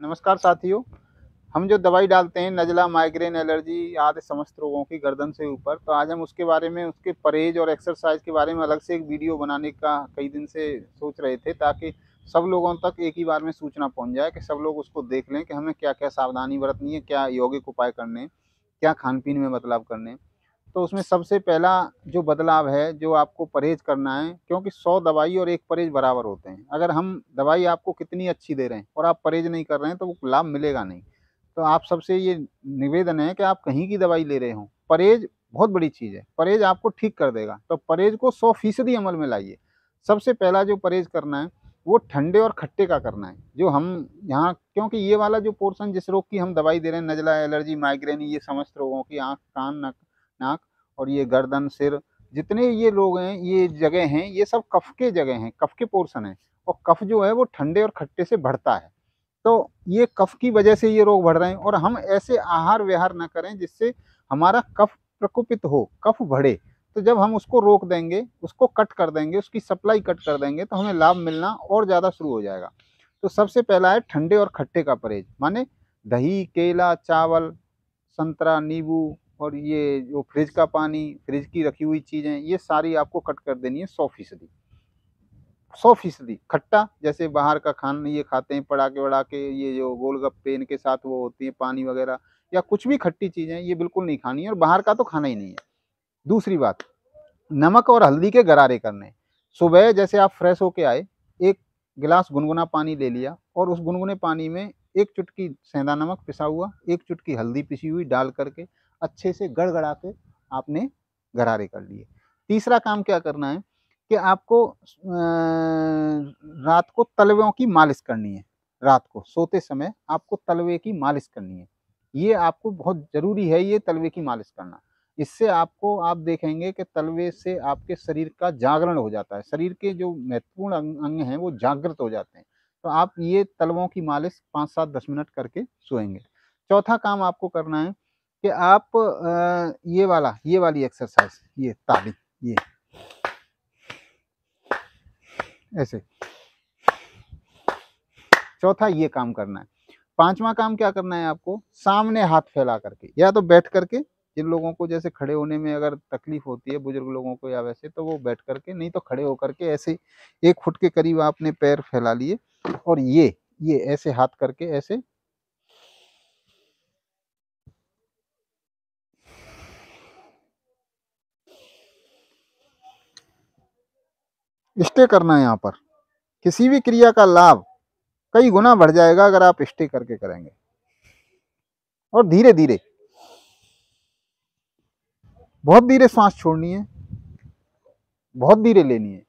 नमस्कार साथियों। हम जो दवाई डालते हैं नज़ला, माइग्रेन, एलर्जी आदि समस्त रोगों की गर्दन से ऊपर, तो आज हम उसके बारे में, उसके परहेज और एक्सरसाइज के बारे में अलग से एक वीडियो बनाने का कई दिन से सोच रहे थे, ताकि सब लोगों तक एक ही बार में सूचना पहुंच जाए कि सब लोग उसको देख लें कि हमें क्या क्या सावधानी बरतनी है, क्या यौगिक उपाय करने हैं, क्या खान पीन में बदलाव करने हैं। तो उसमें सबसे पहला जो बदलाव है, जो आपको परहेज करना है, क्योंकि 100 दवाई और एक परहेज बराबर होते हैं। अगर हम दवाई आपको कितनी अच्छी दे रहे हैं और आप परहेज नहीं कर रहे हैं, तो वो लाभ मिलेगा नहीं। तो आप सबसे ये निवेदन है कि आप कहीं की दवाई ले रहे हों, परहेज बहुत बड़ी चीज़ है। परहेज आपको ठीक कर देगा, तो परहेज को 100% अमल में लाइए। सबसे पहला जो परहेज करना है, वो ठंडे और खट्टे का करना है। जो हम यहाँ, क्योंकि ये वाला जो पोर्शन जिस रोग की हम दवाई दे रहे हैं, नज़ला, एलर्जी, माइग्रेन, ये समस्त रोगों की आँख, कान, नाक और ये गर्दन, सिर, जितने ये लोग हैं, ये जगह हैं, ये सब कफ के जगह हैं, कफ के पोर्शन हैं। और कफ जो है वो ठंडे और खट्टे से बढ़ता है। तो ये कफ की वजह से ये रोग बढ़ रहे हैं, और हम ऐसे आहार विहार ना करें जिससे हमारा कफ प्रकोपित हो, कफ बढ़े। तो जब हम उसको रोक देंगे, उसको कट कर देंगे, उसकी सप्लाई कट कर देंगे, तो हमें लाभ मिलना और ज़्यादा शुरू हो जाएगा। तो सबसे पहला है ठंडे और खट्टे का परहेज, माने दही, केला, चावल, संतरा, नींबू और ये जो फ्रिज का पानी, फ्रिज की रखी हुई चीज़ें, ये सारी आपको कट कर देनी है 100%। 100% खट्टा, जैसे बाहर का खाना ये खाते हैं, पड़ाके वड़ाके, ये जो गोलगप्पे, इनके साथ वो होती है पानी वगैरह, या कुछ भी खट्टी चीज़ें, ये बिल्कुल नहीं खानी है, और बाहर का तो खाना ही नहीं है। दूसरी बात, नमक और हल्दी के गरारे करने। सुबह जैसे आप फ्रेश होके आए, एक गिलास गुनगुना पानी ले लिया, और उस गुनगुने पानी में एक चुटकी सेंधा नमक पिसा हुआ, एक चुटकी हल्दी पिसी हुई डाल करके अच्छे से गड़गड़ा के आपने गरारे कर लिए। तीसरा काम क्या करना है कि आपको रात को तलवों की मालिश करनी है। रात को सोते समय आपको तलवे की मालिश करनी है। ये आपको बहुत ज़रूरी है, ये तलवे की मालिश करना। इससे आपको, आप देखेंगे कि तलवे से आपके शरीर का जागरण हो जाता है। शरीर के जो महत्वपूर्ण अंग हैं वो जागृत हो जाते हैं। तो आप ये तलवों की मालिश 5, 7, 10 मिनट करके सोएंगे। चौथा काम आपको करना है कि आप ये वाली एक्सरसाइज, ये ताली, ये ऐसे, चौथा ये काम करना है। पांचवा काम क्या करना है आपको, सामने हाथ फैला करके, या तो बैठ करके, जिन लोगों को जैसे खड़े होने में अगर तकलीफ होती है, बुजुर्ग लोगों को या वैसे, तो वो बैठ करके, नहीं तो खड़े होकर के ऐसे 1 फुट के करीब आपने पैर फैला लिए, और ये ऐसे हाथ करके ऐसे स्टे करना है। यहाँ पर किसी भी क्रिया का लाभ कई गुना बढ़ जाएगा अगर आप स्टे करके करेंगे। और धीरे धीरे, बहुत धीरे सांस छोड़नी है, बहुत धीरे लेनी है,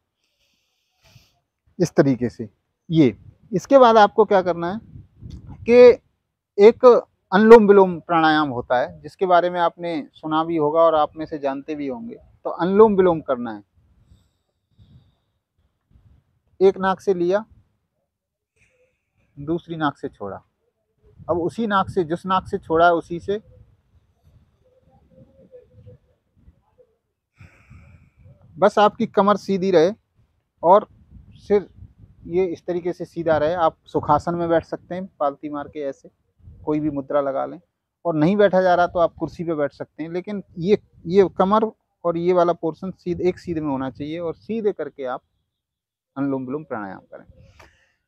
इस तरीके से। ये, इसके बाद आपको क्या करना है कि एक अनुलोम विलोम प्राणायाम होता है, जिसके बारे में आपने सुना भी होगा और आप में से जानते भी होंगे। तो अनुलोम विलोम करना है। एक नाक से लिया, दूसरी नाक से छोड़ा। अब उसी नाक से, जिस नाक से छोड़ा है उसी से बस आपकी कमर सीधी रहे, और सिर ये इस तरीके से सीधा रहे। आप सुखासन में बैठ सकते हैं, पालती मार के ऐसे कोई भी मुद्रा लगा लें, और नहीं बैठा जा रहा तो आप कुर्सी पे बैठ सकते हैं। लेकिन ये कमर और ये वाला पोर्शन सीधे, एक सीधे में होना चाहिए, और सीधे करके आप अनुलोम विलोम प्राणायाम करें।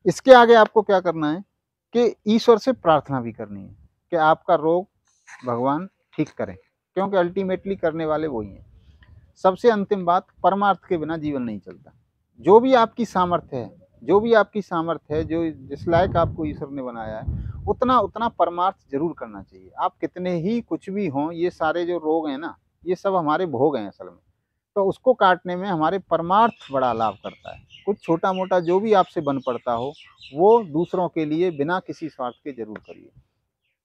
इसके आगे आपको क्या करना है कि ईश्वर से प्रार्थना भी करनी है कि आपका रोग भगवान ठीक करें, क्योंकि अल्टीमेटली करने वाले वही हैं। सबसे अंतिम बात, परमार्थ के बिना जीवन नहीं चलता। जो भी आपकी सामर्थ्य है, जो भी आपकी सामर्थ्य है, जो जिस लायक आपको ईश्वर ने बनाया है, उतना उतना परमार्थ जरूर करना चाहिए। आप कितने ही कुछ भी हों, ये सारे जो रोग हैं ना, ये सब हमारे भोग हैं असल में। तो उसको काटने में हमारे परमार्थ बड़ा लाभ करता है। कुछ छोटा मोटा जो भी आपसे बन पड़ता हो, वो दूसरों के लिए बिना किसी स्वार्थ के जरूर करिए।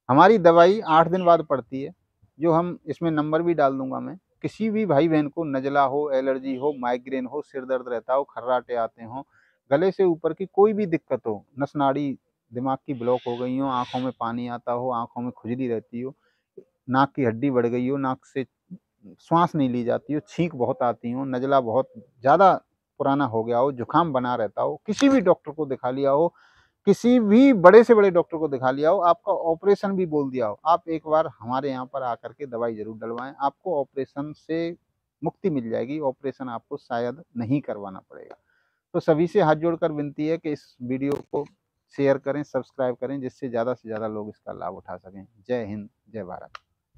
हमारी दवाई 8 दिन बाद पड़ती है, जो हम इसमें नंबर भी डाल दूंगा मैं। किसी भी भाई बहन को नज़ला हो, एलर्जी हो, माइग्रेन हो, सिर दर्द रहता हो, खर्राटे आते हों, गले से ऊपर की कोई भी दिक्कत हो, नस नाड़ी दिमाग की ब्लॉक हो गई हो, आंखों में पानी आता हो, आंखों में खुजली रहती हो, नाक की हड्डी बढ़ गई हो, नाक से श्वास नहीं ली जाती हो, छींक बहुत आती हो, नज़ला बहुत ज़्यादा पुराना हो गया हो, जुकाम बना रहता हो, किसी भी डॉक्टर को दिखा लिया हो, किसी भी बड़े से बड़े डॉक्टर को दिखा लिया हो, आपका ऑपरेशन भी बोल दिया हो, आप एक बार हमारे यहाँ पर आकर के दवाई ज़रूर डलवाएँ, आपको ऑपरेशन से मुक्ति मिल जाएगी, ऑपरेशन आपको शायद नहीं करवाना पड़ेगा। तो सभी से हाथ जोड़कर विनती है कि इस वीडियो को शेयर करें, सब्सक्राइब करें, जिससे ज़्यादा से ज़्यादा लोग इसका लाभ उठा सकें। जय हिंद, जय भारत।